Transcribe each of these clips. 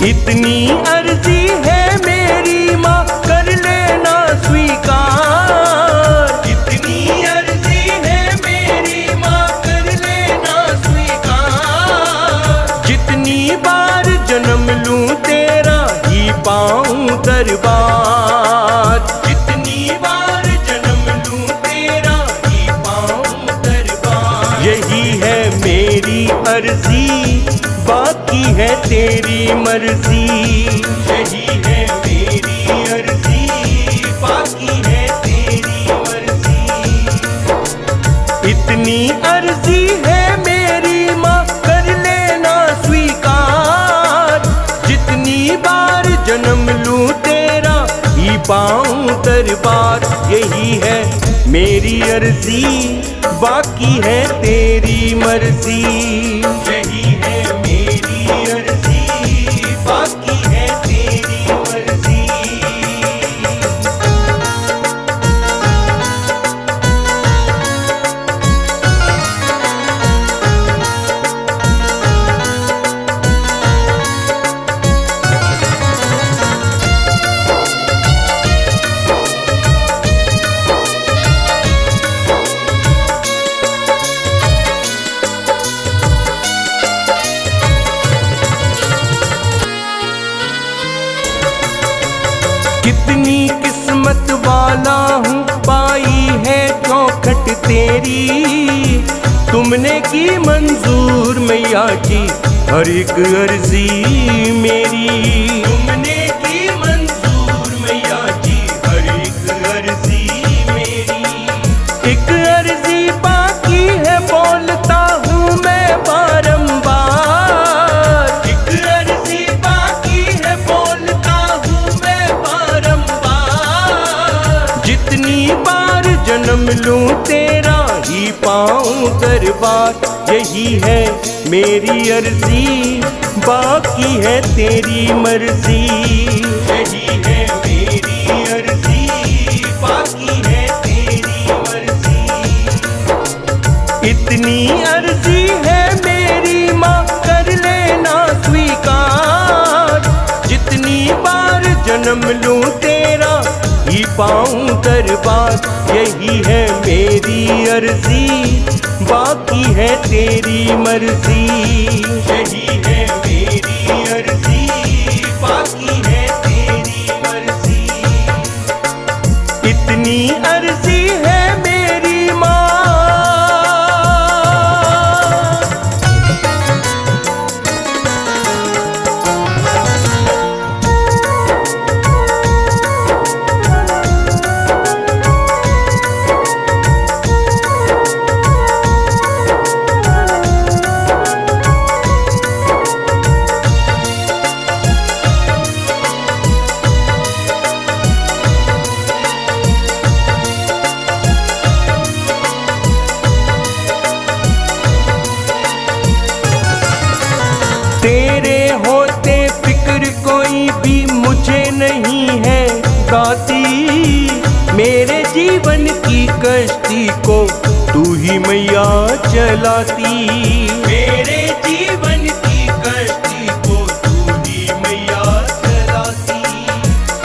इतनी अर्जी है मेरी माँ कर लेना स्वीकार। इतनी अर्जी है मेरी माँ कर लेना स्वीकार। जितनी बार जन्म लूं तेरा ही पाऊं दरबार। जितनी बार जन्म लूं तेरा ही पाऊं दरबार। यही है मेरी अर्जी बाकी है तेरी मर्जी। यही है मेरी अर्जी बाकी है तेरी मर्जी। इतनी अर्जी है मेरी माँ कर लेना स्वीकार। जितनी बार जन्म लूं तेरा ही पाऊं दरबार। यही है मेरी अर्जी बाकी है तेरी मर्जी। यही है मेरी अर्जी बाकी है तेरी मर्जी। कितनी किस्मत वाला हूँ पाई है चौखट तेरी। तुमने की मंजूर मैया की हर एक अर्जी मेरी। तुमने की मंजूर मैया की हर एक अर्जी मेरी। एक अर्जी बाकी है बोलता हूँ मैं बारंबार। एक अर्जी बाकी है बोलता हूँ मैं बारंबार। जितनी बार जन्म लूं तेरा ही पाऊं दरबार। यही है मेरी अर्जी बाकी है तेरी मर्जी। यही है मेरी अर्जी बाकी है तेरी मर्जी। इतनी अर्जी है मेरी माँ कर लेना स्वीकार। जितनी बार जन्म लूं तेरा ही पाऊं दरबार। यही है मेरी अर्जी बाकी है तेरी मर्जी। यही है मेरी अर्जी बाकी है तेरी मर्जी। इतनी अर्जी है मेरी माँ। तेरे होते फिक्र कोई भी मुझे नहीं है गाती। मेरे जीवन की कश्ती को तू ही मैया चलाती। मेरे जीवन की कश्ती को तू ही मैया चलाती।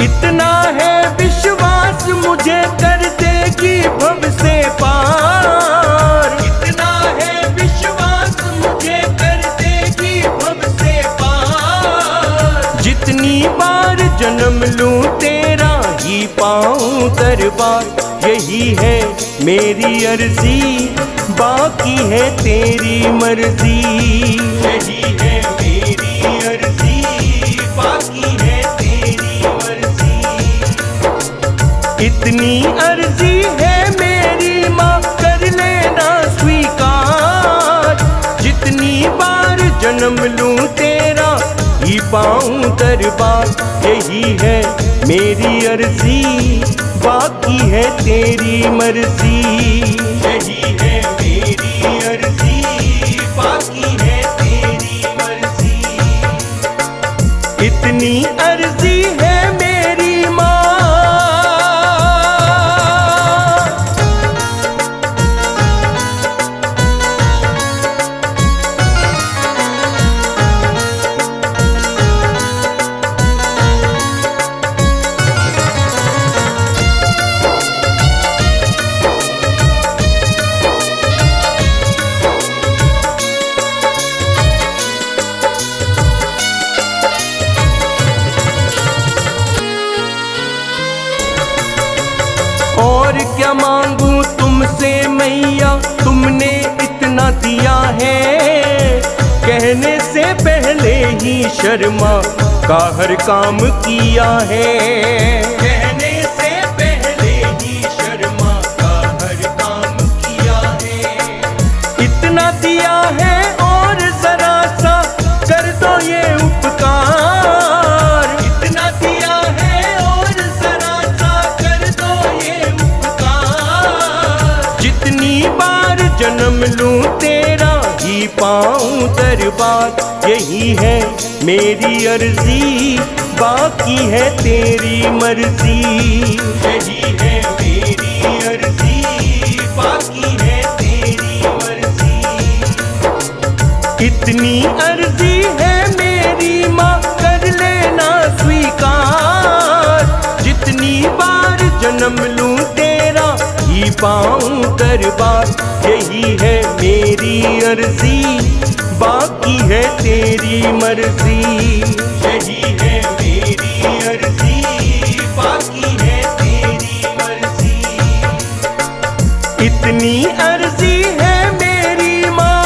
इतना है विश्वास मुझे कर देगी भव से पार। इतना है विश्वास मुझे कर देगी भव से पार। जितनी बार जन्म लूं तेरा ही पाऊं दरबार। यही है मेरी अर्जी बाकी है तेरी मर्जी। यही है मेरी अर्जी बाकी है तेरी मर्जी। इतनी अर्जी है मेरी माँ कर लेना स्वीकार। जितनी बार जन्म लूं तेरा ही पाऊं दरबार। यही है मेरी अर्जी बाकी है तेरी मर्जी। यही है मेरी अर्जी बाकी है तेरी मर्जी। इतनी अर्जी है मेरी माँ। क्या मांगूं तुमसे मैया, तुमने इतना दिया है। कहने से पहले ही शर्मा का हर काम किया है। कहने से पहले ही शर्मा का हर काम किया है। इतना दिया है और जरा सा कर दो ये उपकार। इतना दिया है और जरा सा कर दो ये उपकार। जितनी बार जन्म लूं तेरा ही पाऊं दरबार। यही है मेरी अर्जी, बाकी है तेरी मर्जी। यही है मेरी अर्जी, बाकी है तेरी मर्जी। इतनी अर्जी है मेरी माँ, कर लेना स्वीकार। जितनी बार जन्म लूं तेरा ही पाऊं दरबार। यही है मेरी अर्जी, बाकी है तेरी मर्जी। यही है मेरी अर्जी, बाकी है तेरी मर्जी। इतनी अर्जी है मेरी माँ,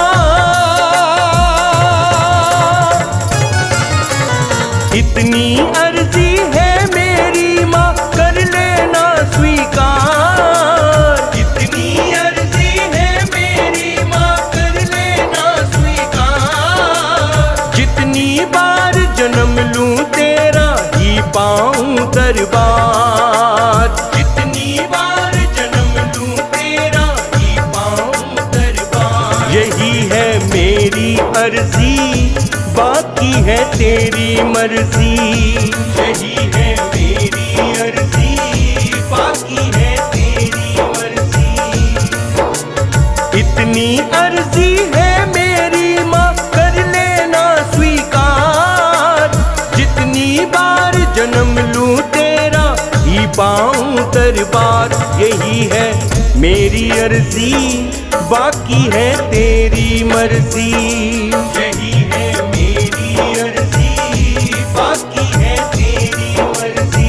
इतनी अर्जी है मेरी माँ, कर लेना स्वीकार। इतनी अर्जी है मेरी माँ, कर लेना स्वीकार। जितनी बार जन्म लूं तेरा ही पाऊं दरबार। जितनी बार जन्म लूं तेरा ही पाऊं दरबार। यही है मेरी अर्जी, बाकी है तेरी मर्जी। यही है मेरी अर्जी, बाकी है तेरी मर्जी। इतनी अर्जी है मेरी माँ, कर लेना स्वीकार। जितनी बार जन्म लूं तेरा ही पाऊं दरबार। यही है मेरी अर्जी, बाकी है तेरी मर्जी। यही है मेरी अर्जी, बाकी है तेरी मर्जी।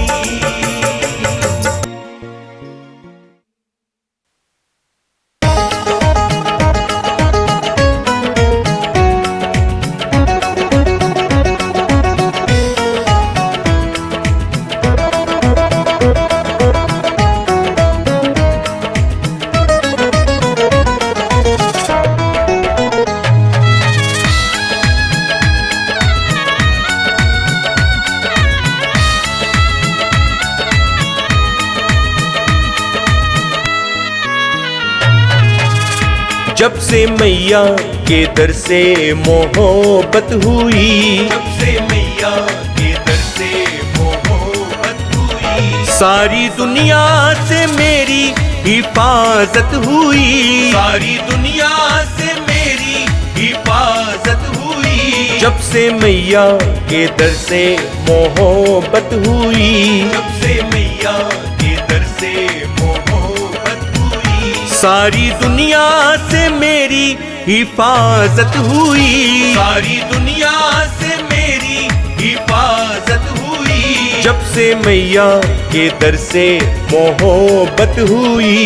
जब से मैया के दर से मोहब्बत हुई, जब से मैया के दर से मोहब्बत हुई, सारी दुनिया से मेरी हिफाजत हुई। सारी दुनिया से मेरी हिफाजत हुई। जब से मैया के दर से मोहब्बत हुई, जब से मैया के दर से मोहब्बत हुई, सारी दुनिया से मेरी हिफाजत हुई। सारी दुनिया से मेरी हिफाजत हुई। जब से मैया के दर से मोहब्बत हुई।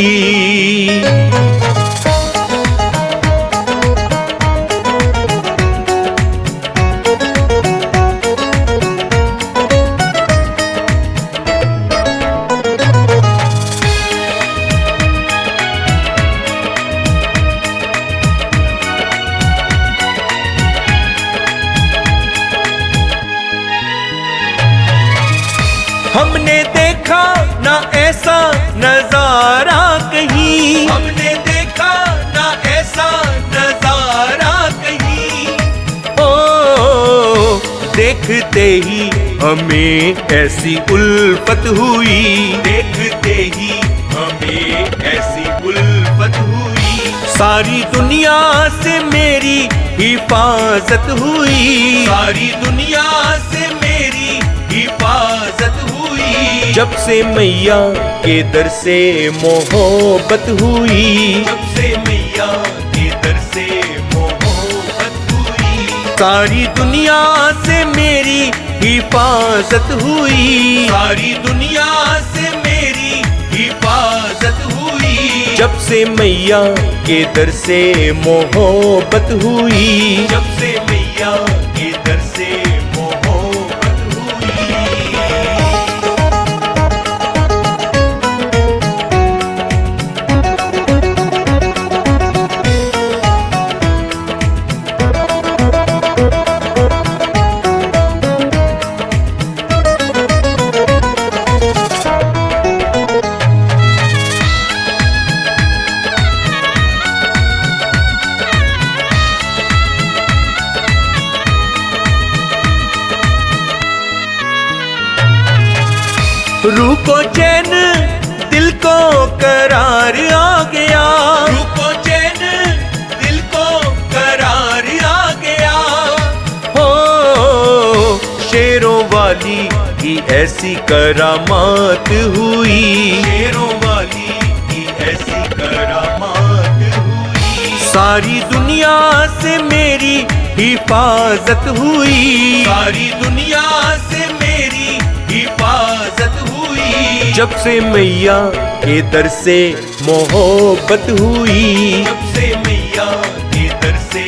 हमने देखा ना ऐसा नजारा कहीं, हमने देखा ना ऐसा नजारा कहीं। ओ देखते ही हमें ऐसी उल्फत हुई, देखते ही हमें ऐसी उल्फत हुई। सारी दुनिया से मेरी हिफाजत हुई। सारी दुनिया से मेरी हिफाजत हुई। जब से मैया के दर से मोहब्बत हुई। जब से मैया के दर से मोहब्बत हुई। सारी दुनिया से मेरी हिफाजत हुई। सारी दुनिया से मेरी हिफाजत हुई। जब से मैया के दर से मोहब्बत हुई, जब से मैया के दर से मोहब्बत हुई। रूह को चैन दिल को करार आ गया, रूह को चैन दिल को करार आ गया। हो शेरों वाली की ऐसी करामात हुई, शेरों वाली की ऐसी करामात हुई। सारी दुनिया से मेरी हिफाजत हुई, सारी दुनिया से मेरी हिफाजत हुई। जब से मैया के दर से मोहब्बत हुई, जब से मैया के दर से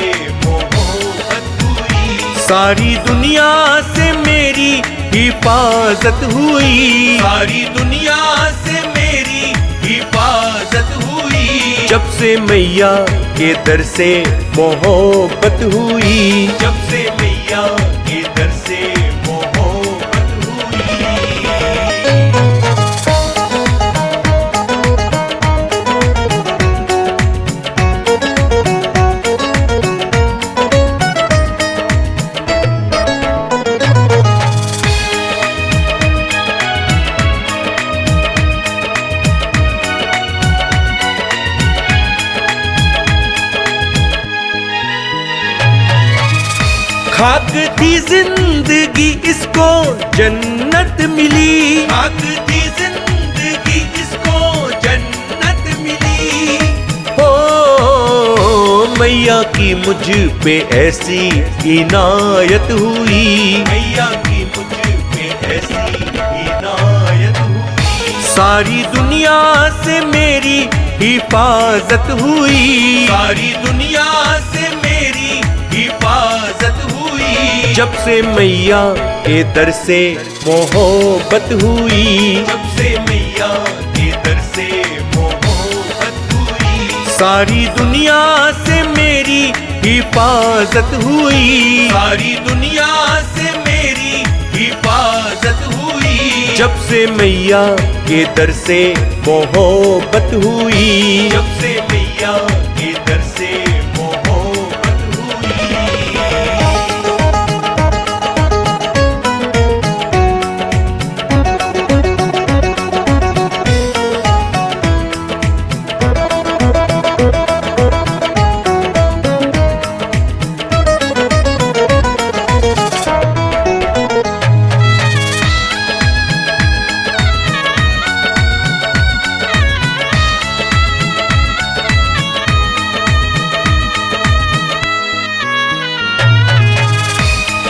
मोहब्बत हुई। सारी दुनिया से मेरी हिफाजत हुई, सारी दुनिया से मेरी हिफाजत हुई। जब से मैया के दर से मोहब्बत हुई, जब से मैया के दर से मोहब्बत हुई। खाक थी जिंदगी इसको जन्नत मिली, खाक थी जिंदगी इसको जन्नत मिली। हो मैया की मुझ पे ऐसी इनायत हुई, मैया की मुझ पे ऐसी इनायत हुई। सारी दुनिया से मेरी हिफाजत हुई, सारी दुनिया से मेरी हिफाजत हुई। जब से मैया के दर से मोहब्बत हुई, जब से मैया के दर से मोहब्बत हुई। सारी दुनिया से मेरी हिफाजत हुई, सारी दुनिया से मेरी हिफाजत हुई। जब से मैया के दर से मोहब्बत हुई, जब से मैया के दर से मोहब्बत हुई।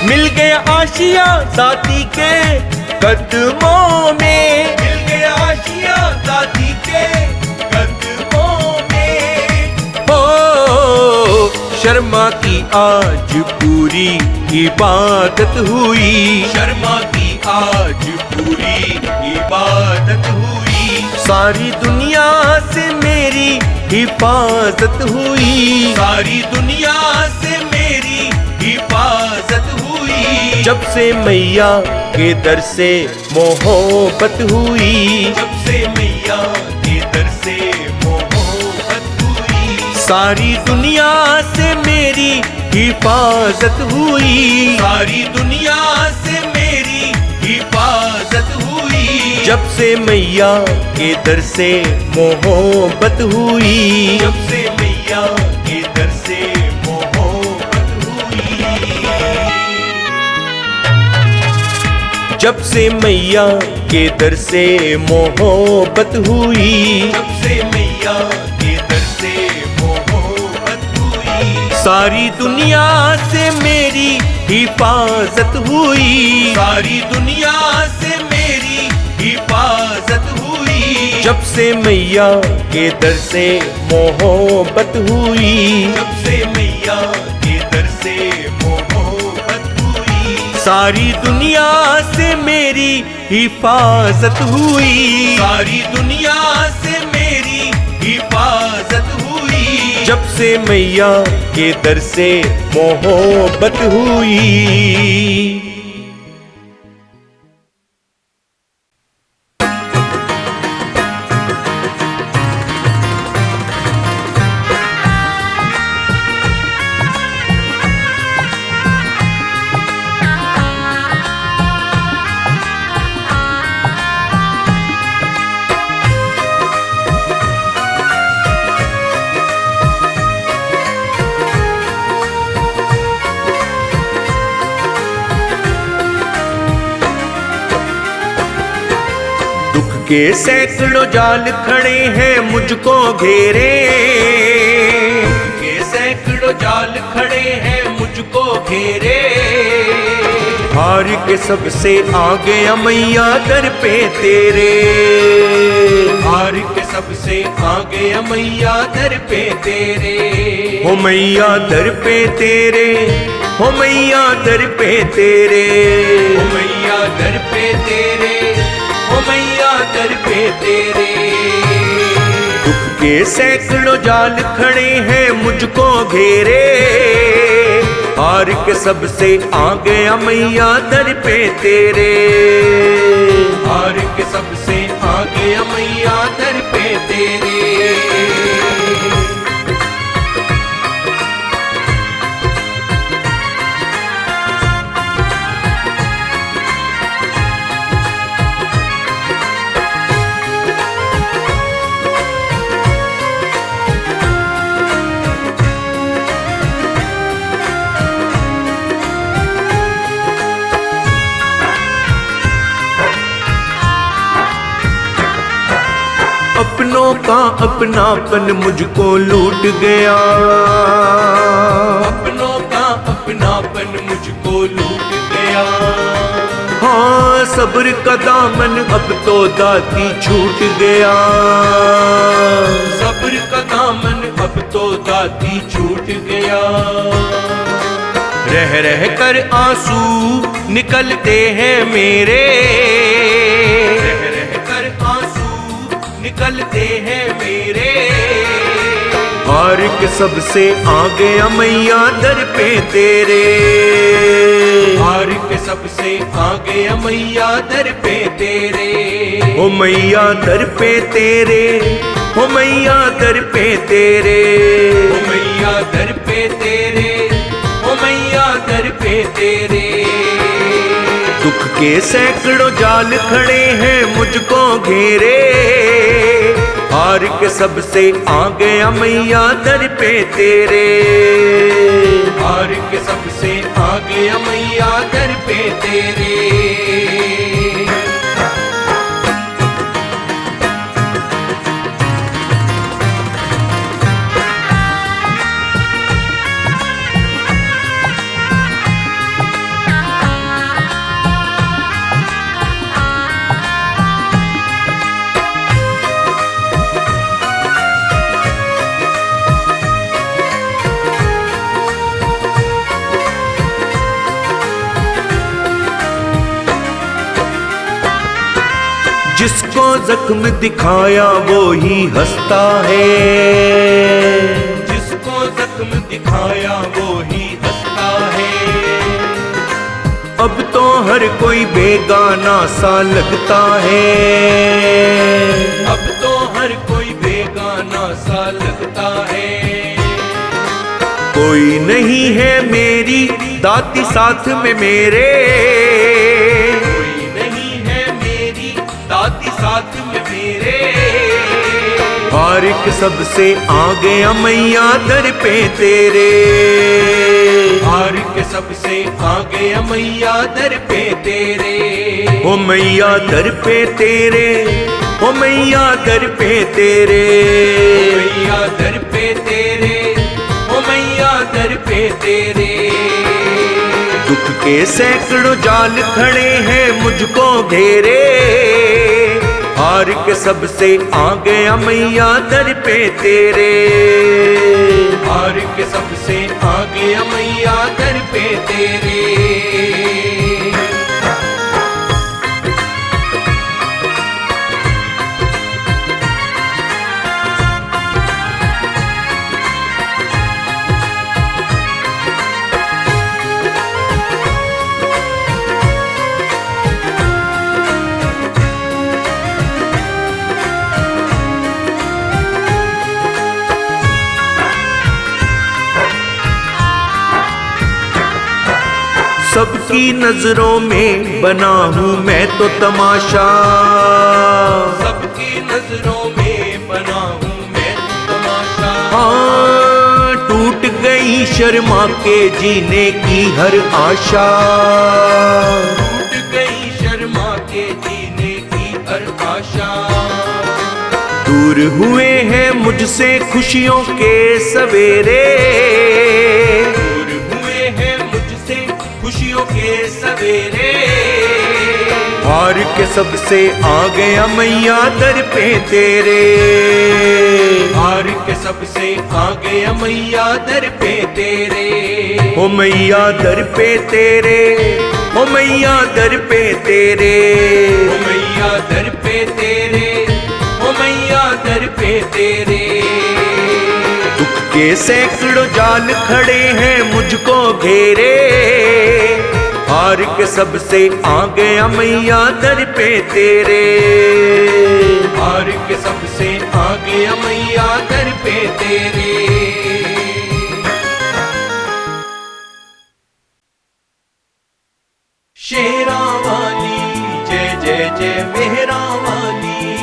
मिल गया आशिया दादी के कदमों में, मिल गया आशिया दादी के कदमों में। हो शर्मा की आज पूरी इबादत हुई, शर्मा की आज पूरी इबादत हुई। सारी दुनिया से मेरी हिफाजत हुई, सारी दुनिया से मेरी हिफाजत हुई। जब से मैया के दर से मोहब्बत हुई, जब से मैया के दर से मोहब्बत हुई। सारी दुनिया से मेरी हिफाजत हुई, सारी दुनिया से मेरी हिफाजत हुई। जब से मैया के दर से मोहब्बत हुई, जब से मैया के दर से मोहब्बत हुई। जब से मैया के दर से मोहब्बत हुई, जब से मैया के दर से मोहब्बत हुई। सारी दुनिया से मेरी हिफाजत हुई, सारी दुनिया से मेरी हिफाजत हुई। जब से मैया के दर से मोहब्बत हुई, जब से मैया के दर से मोहब्बत हुई, सारी दुनिया से मेरी हिफाजत हुई, सारी दुनिया से मेरी हिफाजत हुई, जब से मैया के दर से मोहब्बत हुई। के सैकड़ों जाल खड़े हैं मुझको घेरे, के सैकड़ों जाल खड़े हैं मुझको घेरे, हार के सबसे आगे मैया दर पे तेरे, हार के सबसे आगे मैया दर पे तेरे, हो मैया दर पे तेरे, हो मैया दर पे तेरे, हो मैया दर पे तेरे, ओ मैया दर पे तेरे। दुख के सैकड़ों जाल खड़े हैं मुझको घेरे, हार के सबसे आगे मैया दर पे तेरे, हार के सबसे आगे मैया दर पे तेरे। अपनों का अपनापन मुझको लूट गया, अपनों का अपनापन मुझको लूट गया, हाँ सब्र का दामन अब तो दाती छूट गया, सब्र का दामन अब तो दाती छूट गया, रह रह कर आंसू निकलते हैं मेरे, रह रह कर आंसू निकलते हैं मेरे, हार के सबसे आगे मैया दर पे तेरे, हार के सबसे आगे मैया दर पे तेरे, ओ मैया दर पे तेरे, ओ मैया दर पे तेरे, ओ मैया दर पे तेरे, ओ मैया दर पे तेरे। दुख के सैकड़ों जाल खड़े हैं मुझको घेरे, हार के सबसे आगे मैया दर पे तेरे, हार के सबसे आगे मैया दर पे तेरे। जिसको जख्म दिखाया वो ही हंसता है, जिसको जख्म दिखाया वो ही हंसता है, अब तो हर कोई बेगाना सा लगता है, अब तो हर कोई बेगाना सा लगता है, कोई नहीं है मेरी दाती साथ में मेरे, दाती साथ में मेरे, हार के सबसे आगे मैया दर पे तेरे, हार के सबसे आगे मैया दर पे तेरे, ओ मैया दर पे तेरे, ओ मैया दर पे तेरे, ओ मैया दर पे तेरे, ओ मैया दर पे तेरे। दुख के सैकड़ों जाल खड़े हैं मुझको घेरे, हार के सबसे आ गया मैया दर पे तेरे, हार के सबसे आ गया मैया दर पे तेरे। सबकी नजरों में बना हूँ मैं तो तमाशा, सबकी नजरों में बना हूँ मैं तो तमाशा। हाँ, टूट गई शर्मा के जीने की हर आशा, टूट गई शर्मा के जीने की हर आशा। दूर हुए हैं मुझसे खुशियों के सवेरे, खुशियों के सवेरे। हार के सबसे आ गया मैया दर पे तेरे, हार के सबसे आ गया मैया दर पे तेरे। ओ मैया दर पे तेरे, ओ मैया दर पे तेरे, ओ मैया दर पे तेरे, ओ मैया दर पे तेरे। दुख के सैकड़ों जाल खड़े हैं मुझको घेरे, हार के सबसे आ गया मैया दर पे तेरे, हार के सबसे आ गया मैया दर पे तेरे। शेरा वाली जय जय जय मेहरा वाली,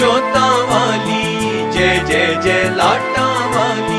जोता वाली जय जय जय लाटा वाली।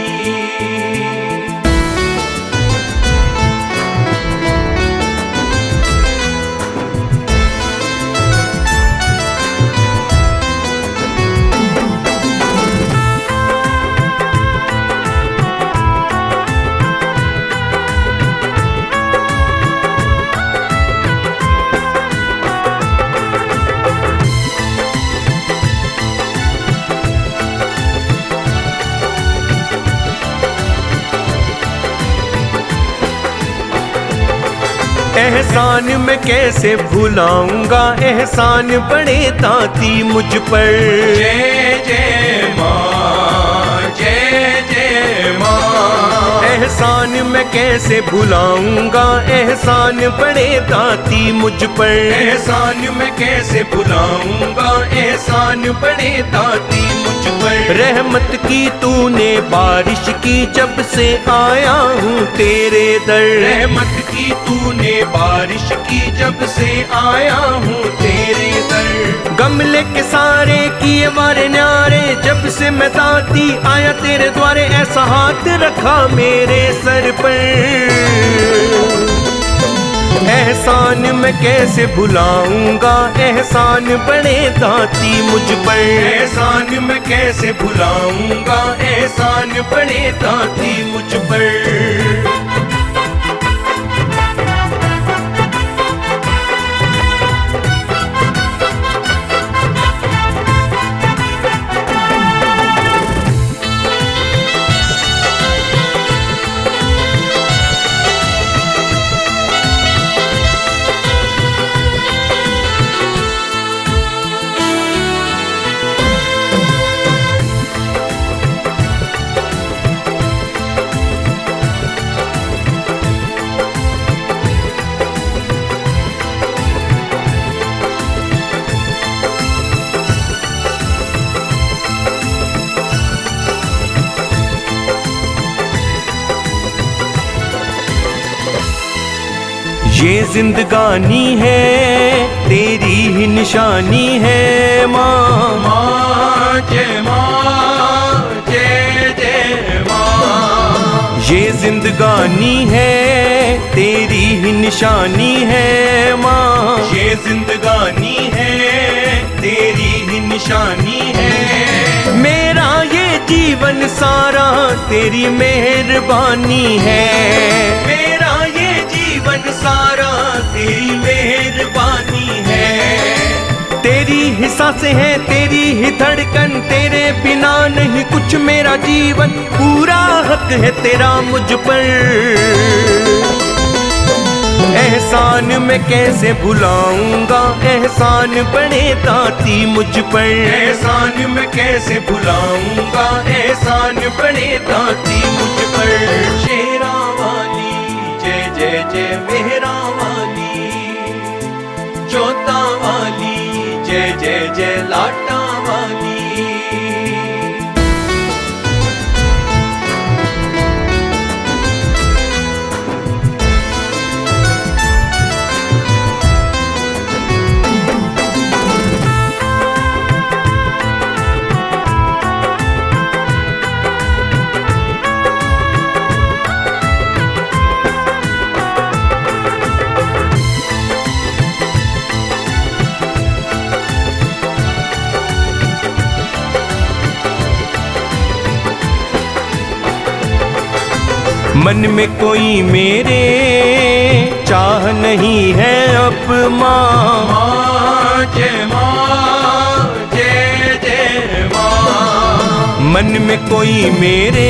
एहसान मैं कैसे भुलाऊंगा, एहसान बड़े ताती मुझ पर। जय जय माँ, जय जय माँ। एहसान मैं कैसे भुलाऊंगा, एहसान बड़े ताती मुझ पर। एहसान मैं कैसे भुलाऊंगा, एहसान बड़े ताती मुझ पर। रहमत की तूने बारिश की जब से आया हूँ तेरे दर। रहमत की तूने बारिश की जब से आया हूँ तेरे दर। गमले के सारे किए मारे न्यारे, जब से मैं ताती आया तेरे द्वारे। ऐसा हाथ रखा मेरे सर पर, एहसान मैं कैसे भुलाऊंगा, एहसान बड़े दाती मुझ पर। एहसान मैं कैसे भुलाऊंगा, एहसान बड़े दाती मुझ पर। ये जिंदगानी है तेरी ही निशानी है माँ। माँ जय माँ, जय जय माँ। ये जिंदगानी है तेरी ही निशानी है माँ। ये जिंदगानी है तेरी ही निशानी है। मेरा ये जीवन सारा तेरी मेहरबानी है। मेरा ये जीवन सारा तेरी मेहरबानी है। तेरी ही सांस है तेरी ही धड़कन, तेरे बिना नहीं कुछ मेरा जीवन, पूरा हक है तेरा मुझ पर। एहसान मैं कैसे भुलाऊंगा, एहसान बड़े दाती मुझ पर। एहसान मैं कैसे भुलाऊंगा, एहसान बड़े दाती मुझ पर। शेरा वाली जय जय जय मेहरा वाली, जोता वाली जय जय जय लाटा वाली। मन में कोई मेरे चाह नहीं है अब माँ, जय माँ जय जय माँ। मन में कोई मेरे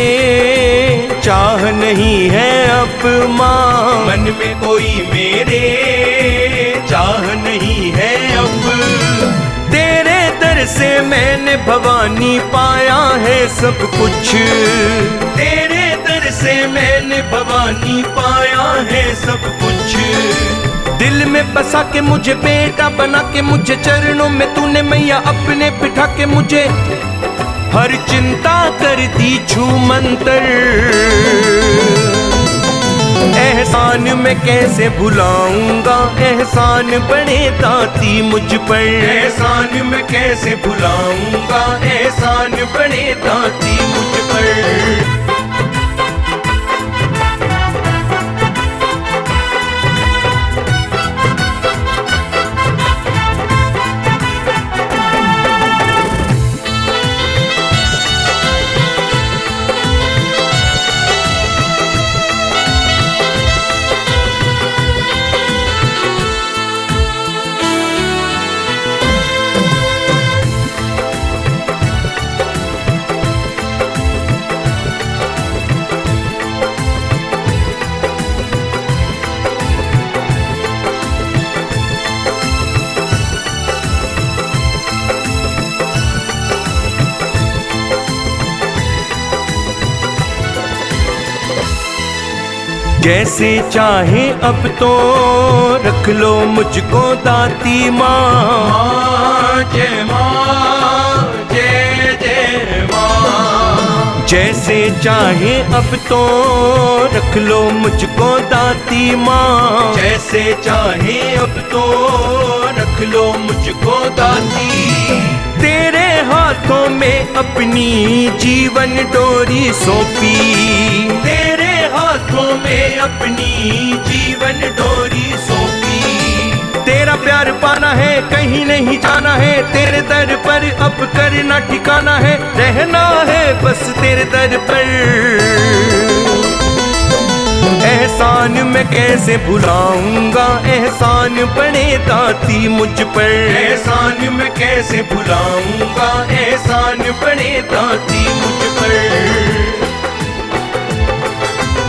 चाह नहीं है अब माँ, मन में कोई मेरे चाह नहीं है अब। तेरे दर से मैंने भवानी पाया है सब कुछ, तेरे से मैंने भवानी पाया है सब कुछ। दिल में बसा के मुझे बेटा बना के, मुझे चरणों में तूने मैया अपने बिठा के, मुझे हर चिंता कर दी छू मंतर। एहसान मैं कैसे भुलाऊंगा, एहसान बड़े दाती मुझ पर। एहसान मैं कैसे भुलाऊंगा, एहसान बड़े दाती मुझ पर। जैसे चाहे अब तो रख लो मुझको दाती माँ, जय माँ जय जय माँ। जैसे चाहे अब तो रख लो मुझको दाती माँ, जैसे चाहे अब तो रख लो मुझको दाती। तेरे हाथों में अपनी जीवन डोरी सौंपी, तेरे हाथों में अपनी जीवन डोरी सौंपी। तेरा प्यार पाना है कहीं नहीं जाना है, तेरे दर पर अब करना ठिकाना है, रहना है बस तेरे दर पर। एहसान मैं कैसे भुलाऊंगा, एहसान बड़े दाती मुझ पर। एहसान मैं कैसे भुलाऊंगा, एहसान बड़े दाती मुझ पर।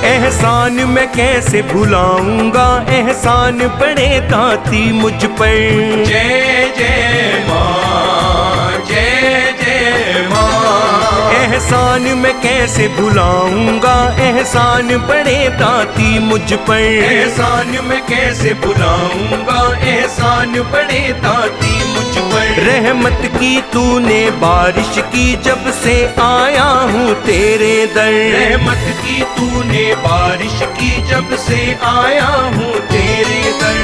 एहसान मैं कैसे भुलाऊंगा, एहसान बड़े दाती मुझ पर। जय जय माँ जय जय माँ। एहसान मैं कैसे भुलाऊंगा, एहसान बड़े दाती मुझ पर। एहसान मैं कैसे भुलाऊंगा, एहसान बड़े दाती मुझ पर। रहमत की तूने बारिश की जब से आया हूँ तेरे दर। रहमत की तूने बारिश की जब से आया हूँ तेरे दर।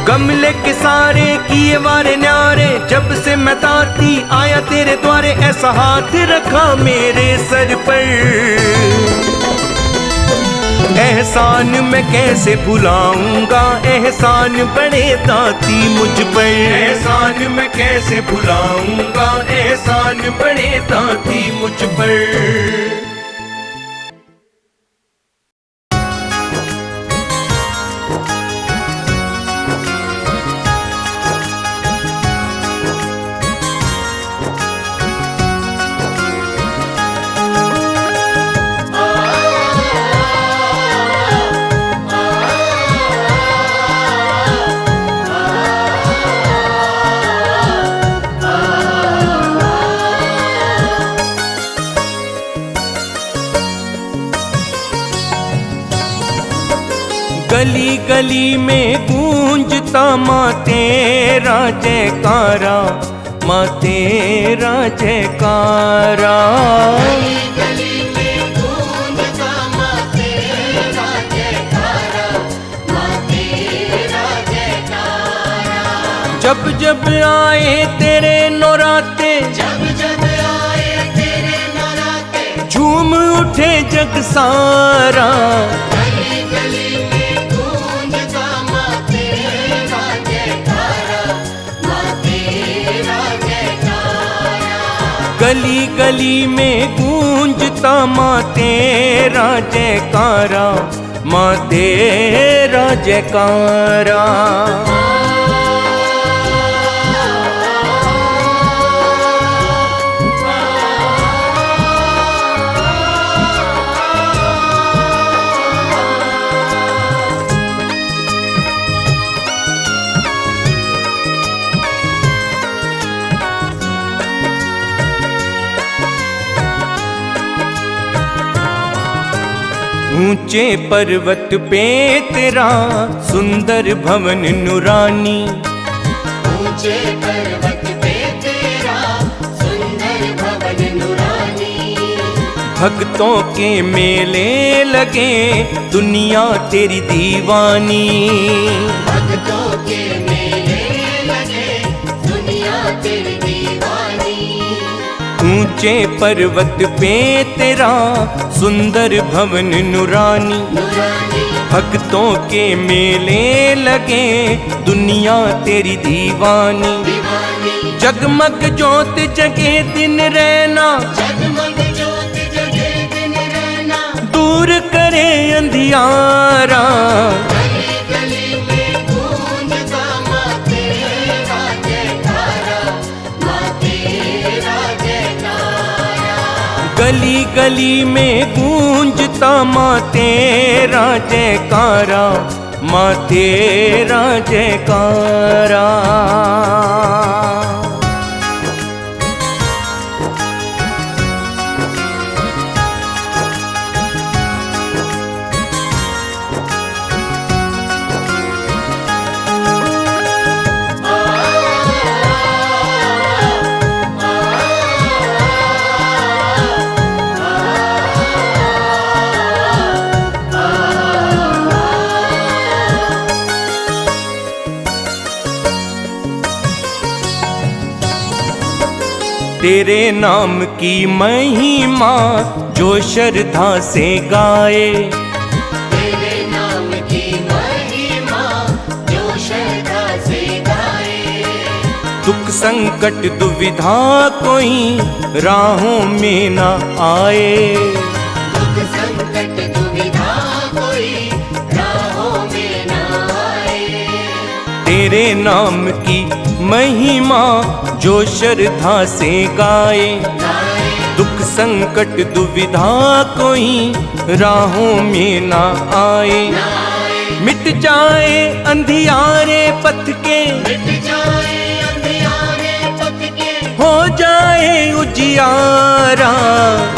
गमले के सारे किए वारे न्यारे, जब से मैं दाती आया तेरे द्वारे, ऐसा हाथ रखा मेरे सर पर। एहसान मैं कैसे भुलाऊंगा, एहसान बड़े दाती मुझ पर। एहसान मैं कैसे भुलाऊंगा, एहसान बड़े दाती मुझ पर। गली गली में गूंजता माँ तेरा जयकारा, माँ तेरा जयकारा। गली गली में गूंजता माँ तेरा जयकारा, माँ तेरा जयकारा। जब जब आए तेरे नौराते, जब जब आए तेरे नराते, झूम उठे जग सारा। गली गली में गूंजता माँ तेरा जयकारा, माँ तेरा जयकारा। गली गली में गूंजता माँ तेरा जयकारा, माँ तेरा जयकारा। ऊंचे पर्वत पे तेरा सुंदर भवन नुरानी, ऊंचे पर्वत पे तेरा सुंदर भवन नुरानी। भक्तों के मेले लगे दुनिया तेरी दीवानी। भक्तों के मेले लगे दुनिया तेरी दीवानी। ऊंचे पर्वत पे तेरा सुंदर भवन नुरानी, नुरानी। भक्तों के मेले लगे दुनिया तेरी दीवानी। दीवानी। जगमग ज्योत जगे दिन रहना, जगमग ज्योत जगे दिन रहना। दूर करे अंधियारा। गली गली में गूंजता माँ तेरा जयकारा, माँ तेरा जयकारा। गली गली में गूंजता माँ तेरा जयकारा, माँ तेरा जयकारा। तेरे नाम की महिमा जो श्रद्धा से गाए, तेरे नाम की महिमा जो श्रद्धा से गाए। दुख संकट दुविधा कोई राहों में न आए। दुख संकट दुविधा कोई राहों में न आए। तेरे नाम की महिमा जो श्रद्धा से गाए, दुख संकट दुविधा कोई राहों में ना आए। मिट जाए अंधियारे पथ के, मिट जाए अंधियारे पथ के, हो जाए उजियारा।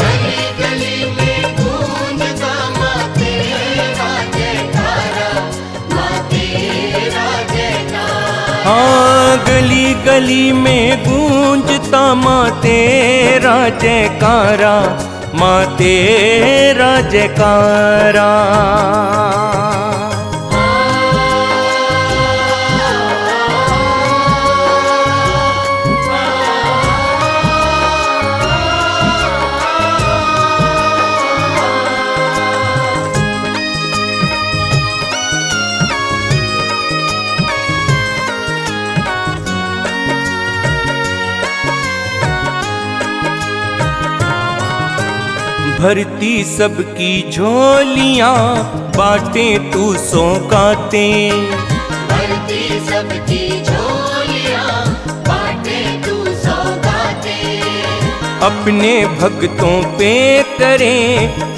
गली गली में गूंजता माँ तेरा जयकारा, माँ तेरा जयकारा। हाँ, गली गली में गूंजता माँ तेरा जयकारा, माँ तेरा जयकारा। भरती सबकी झोलियाँ बाटे तू सौगातें, भरती सबकी झोलियाँ बाटे तू सौगातें। अपने भक्तों पे करे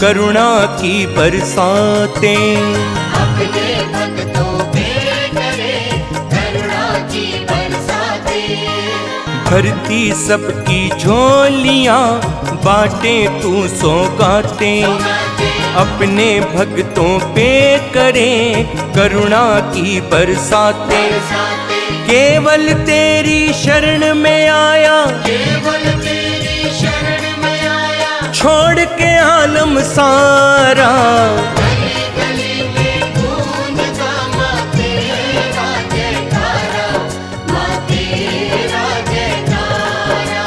करुणा की बरसातें। अपने भक्तों पे करे करुणा की बरसातें। भरती सबकी झोलियाँ बाटे तू सौगातें। अपने भक्तों पे करें करुणा की बरसातें। केवल तेरी शरण में आया, केवल तेरी शरण में आया, छोड़ के आलम सारा। गली गली में गूंजता माँ तेरा जयकारा, माँ तेरा जयकारा।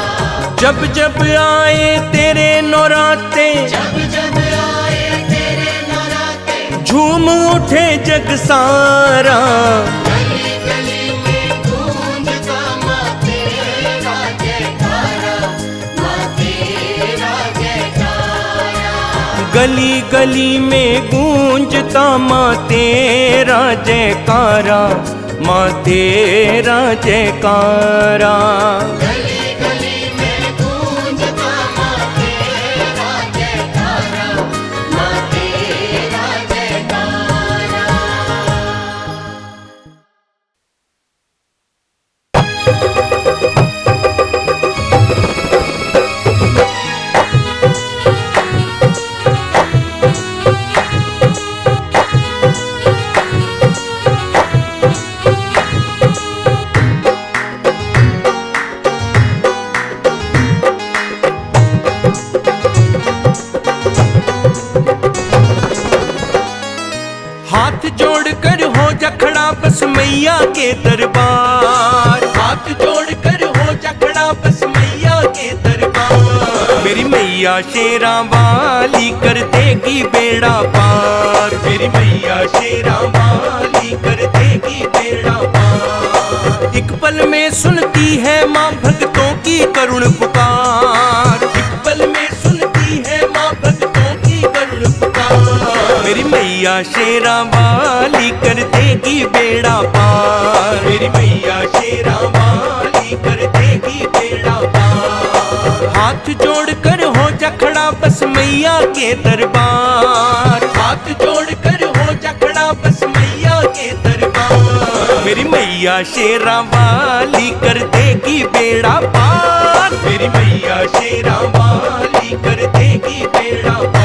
जब जब आए तेरे नौराते, जब जब आए तेरे नराते, झूम उठे जग सारा। गली गली में गूंजता माँ तेरा जयकारा, माँ तेरा जयकारा। गली गली में गूंजता माँ तेरा जयकारा, माँ तेरा जयकारा। गली गली में गूंजता माँ तेरा जयकारा, माँ तेरा जयकारा। हाथ जोड़कर हो जा खड़ा बस मैया के दरबार। हाथ जोड़कर हो जा खड़ा बस मैया के दरबार। मेरी मैया शेरा वाली कर देगी बेड़ा पार। मेरी मैया शेरा वाली कर देगी बेड़ा पार। एक पल में सुनती है माँ भक्तों की करुण पुकार। एक पल में सुनती है माँ भक्तों की करुण पुकार। मेरी मैया शेरा वाली कर देगी बेड़ा पार। मेरी मैया शेरा वाली कर देगी बेड़ा पार। हाथ जोड़कर हो जा खड़ा बस मैया के दरबार। हाथ जोड़कर हो जा खड़ा बस मैया के दरबार। मेरी मैया शेरा वाली कर देगी बेड़ा पार। मेरी मैया शेरा वाली कर देगी बेड़ा पार।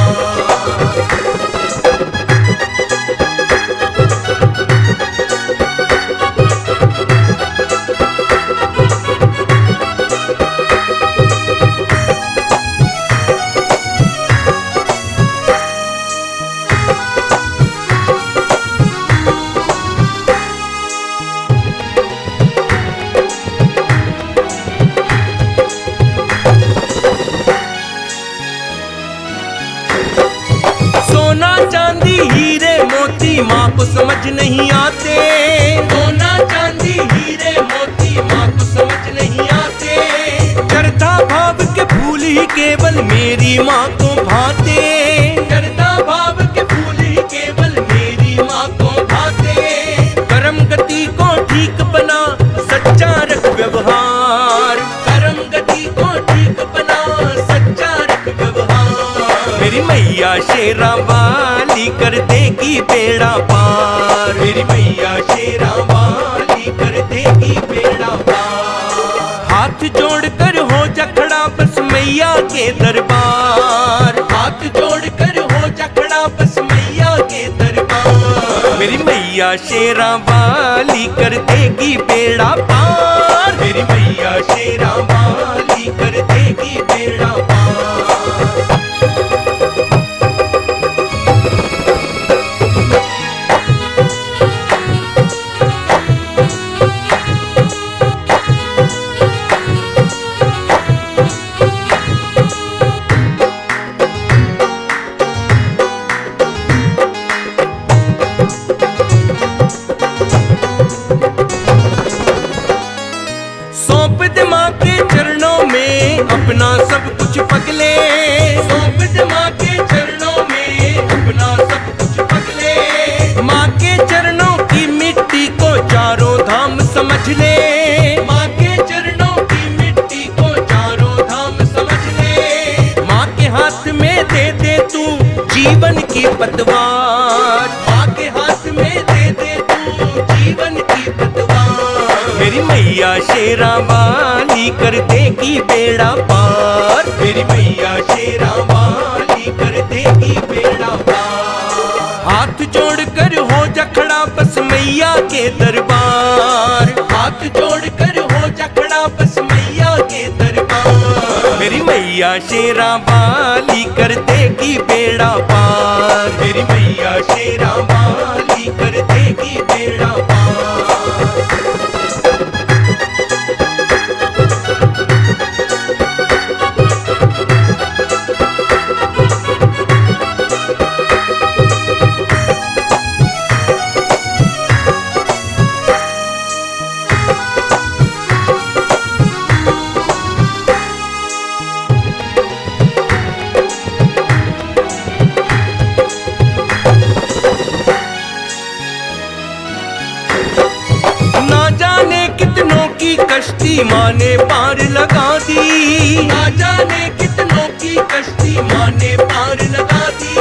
सोना चांदी हीरे मोती माँ को समझ नहीं आते। सोना चांदी हीरे मोती माँ को समझ नहीं आते। करता भाव के फूल ही केवल मेरी माँ को भाते। करता भाव के फूल ही केवल मेरी माँ को भाते। कर्म गति को ठीक बना सच्चा रख व्यवहार। कर्म गति को ठीक बना सच्चा रख व्यवहार। मेरी मैया शेरा वाली कर देगी बेड़ा पार। मेरी मैया शेरा वाली कर देगी बेड़ा पार। हाथ जोड़कर हो जा खड़ा बस मैया के दरबार। हाथ जोड़कर हो जा खड़ा बस मैया के दरबार। मेरी मैया शेरा वाली कर देगी बेड़ा पार। मेरी मैया शेरा वाली कर देगी बेड़ा पार। सौंप दे माँ के चरणों में अपना सब कुछ पगले। सौंप दे माँ के चरणों में अपना सब कुछ पगले। माँ के चरणों की मिट्टी को चारों धाम समझ ले। माँ के चरणों की मिट्टी को चारों धाम समझ ले। माँ के हाथ में दे दे तू जीवन की पतवार। माँ के हाथ में दे दे तू जीवन की पतवार। मेरी मैया शेरा वाली कर देगी बेड़ा पार। मेरी मैया शेरा वाली कर देगी बेड़ा पार। बस मैया के दरबार। हाथ जोड़ कर हो जा खड़ा बस मैया के दरबार। मेरी मैया शेरा वाली कर देगी बेड़ा पार। मेरी मैया शेरा वाली कर देगी बेड़ा पार। कश्ती माँ ने पार लगा दी। ना जाने कितनों की कश्ती माँ ने पार लगा दी।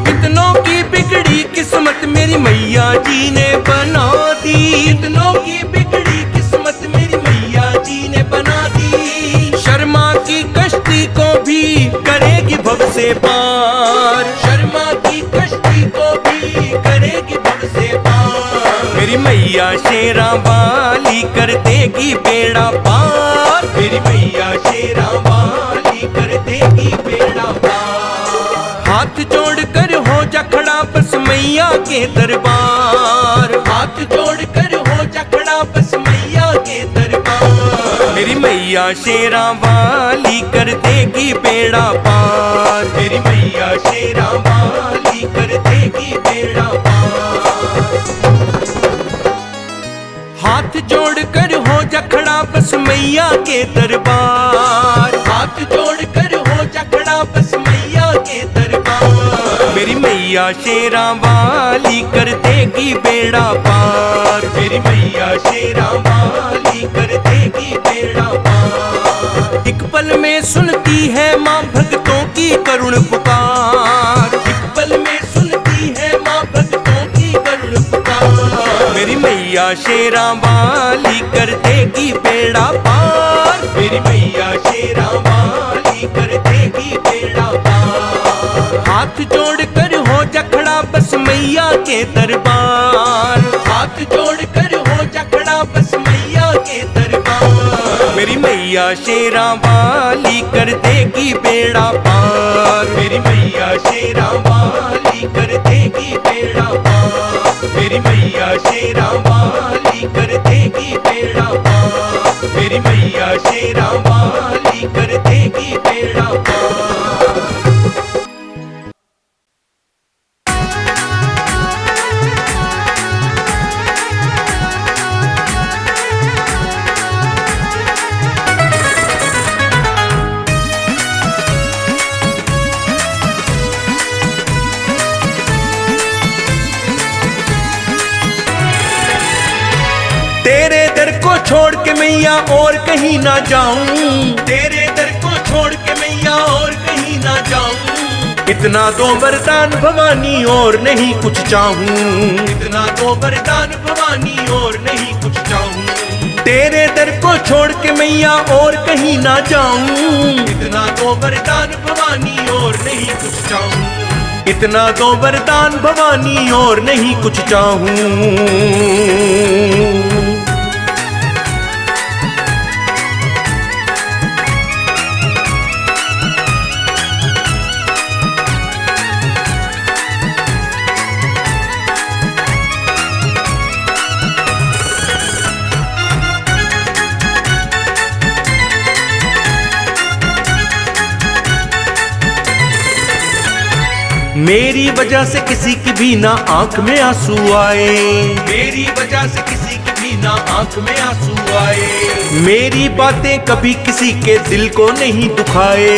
कितनों की बिगड़ी किस्मत मेरी मैया जी ने बना दी। कितनों की बिगड़ी किस्मत मेरी मैया जी ने बना दी। शर्मा की कश्ती को भी करेगी भव से पार। शर्मा की कश्ती को भी करेगी भव से पार। मेरी मैया शेरा वाली कर देगी बेड़ा पार। मेरी मैया शेरा वाली कर देगी बेड़ा पार। हाथ जोड़ कर हो जा खड़ा बस मैया के दरबार। हाथ जोड़ कर हो जा खड़ा बस मैया के दरबार। मेरी मैया शेरा वाली कर देगी बेड़ा पार। मेरी मैया शेरा वाली कर देगी बेड़ा पार। हाथ जोड़ कर हो जा खड़ा बस मैया के दरबार। हाथ जोड़ कर हो जा खड़ा बस मैया के दरबार। मेरी मैया शेरा वाली कर देगी बेड़ा पार। मेरी मैया शेरा वाली कर देगी बेड़ा पार। एक पल में सुनती है माँ भक्तों की करुण पुकार। एक पल में सुनती है माँ भक्तों की करुण पुकार। मेरी मैया शेरा वाली कर देगी बेड़ा पार। मेरी मैया शेरा वाली कर देगी बेड़ा पार। हाथ जोड़ कर हो जा खड़ा बस मैया के दरबार। हाथ जोड़ कर हो जा खड़ा बस मैया के दरबार। मेरी मैया शेरा वाली कर देगी बेड़ा पार। मेरी मैया शेरा वाली कर देगी बेड़ा पार। मेरी मैया शेरा वाली कर देगी बेड़ा पार। मेरी मैया शेरा वाली कर देगी बेड़ा पार। तेरे दर को छोड़ के मैया और कहीं ना जाऊं। तेरे दर को छोड़ के मैया और कहीं ना जाऊं। इतना दो वरदान भवानी और नहीं कुछ चाहूं। इतना दो वरदान भवानी और नहीं कुछ चाहूं। तेरे दर को छोड़ के मैया और कहीं ना जाऊं। इतना दो वरदान भवानी और नहीं कुछ चाहूं। इतना दो वरदान भवानी और नहीं कुछ चाहूं। मेरी वजह से किसी की भी ना आंख में आंसू आए। मेरी वजह से किसी की भी ना आंख में आंसू आए। मेरी बातें कभी किसी के दिल को नहीं दुखाए।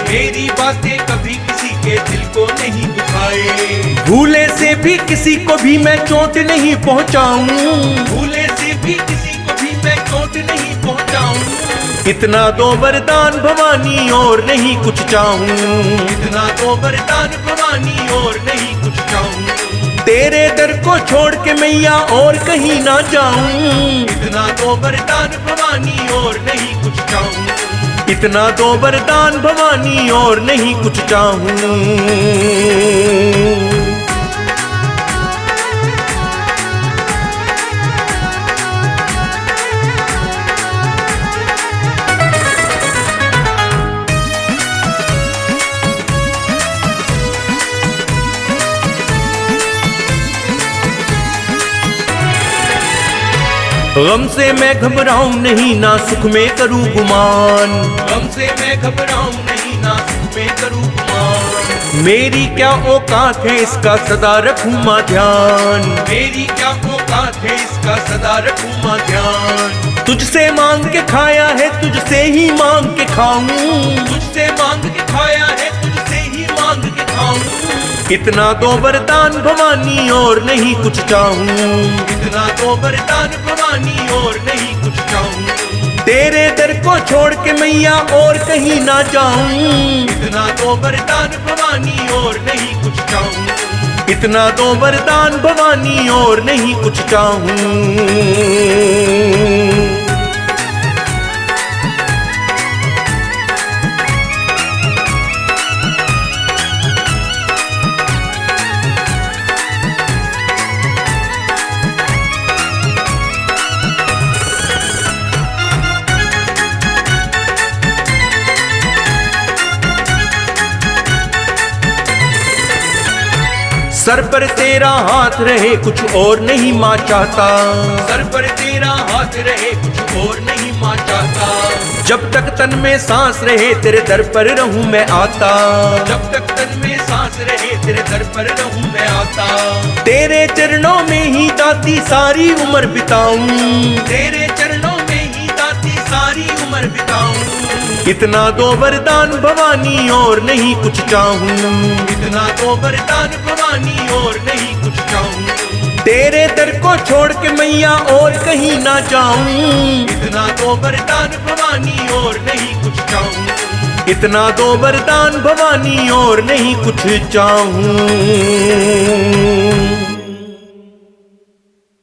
मेरी बातें कभी किसी के दिल को नहीं दुखाए। भूले से भी किसी को भी मैं चोट नहीं पहुंचाऊं। भूले से भी किसी को भी मैं चोट नहीं पहुंचाऊं। इतना दो वरदान भवानी और नहीं कुछ चाहूं। इतना दो वरदान भवानी और नहीं कुछ चाहूं। तेरे दर को छोड़ के मैया और कहीं ना जाऊं। इतना दो वरदान भवानी और नहीं कुछ चाहूं। इतना दो वरदान भवानी और नहीं कुछ चाहूं। गम से मैं घबराऊं नहीं, ना सुख में करूं गुमान। गम से मैं घबराऊं नहीं, ना सुख में करूं गुमान। मेरी क्या औकात है इसका सदा रखूं मां ध्यान। मेरी क्या औकात है इसका सदा रखूं मां ध्यान। तुझसे मांग के खाया है, तुझसे ही मांग के खाऊं। तुझसे मांग के खाया है, तुझसे ही मांग के खाऊं। इतना तो वरदान भवानी और नहीं कुछ चाहूं। इतना तो वरदान भवानी और नहीं कुछ चाहूं। तेरे दर को छोड़ के मैया और कहीं ना जाऊं। इतना तो वरदान भवानी और नहीं कुछ चाहूं। इतना तो वरदान भवानी और नहीं कुछ चाहूं। सर पर तेरा हाथ रहे कुछ और नहीं मां चाहता। सर पर तेरा हाथ रहे कुछ और नहीं मां चाहता। जब तक तन में सांस रहे तेरे दर पर रहूं मैं आता। जब तक तन में सांस रहे तेरे दर पर रहूं मैं आता। तेरे चरणों में ही दाती सारी उम्र बिताऊं। तेरे चरणों में ही दाती सारी उम्र बिताऊं। इतना तो वरदान भवानी और नहीं कुछ चाहूं। इतना तो वरदान भवानी और नहीं कुछ चाहूं। तेरे दर को छोड़ के मैया और कहीं ना जाऊं। इतना तो वरदान भवानी और नहीं कुछ चाहूं। इतना तो वरदान भवानी और नहीं कुछ चाहूं।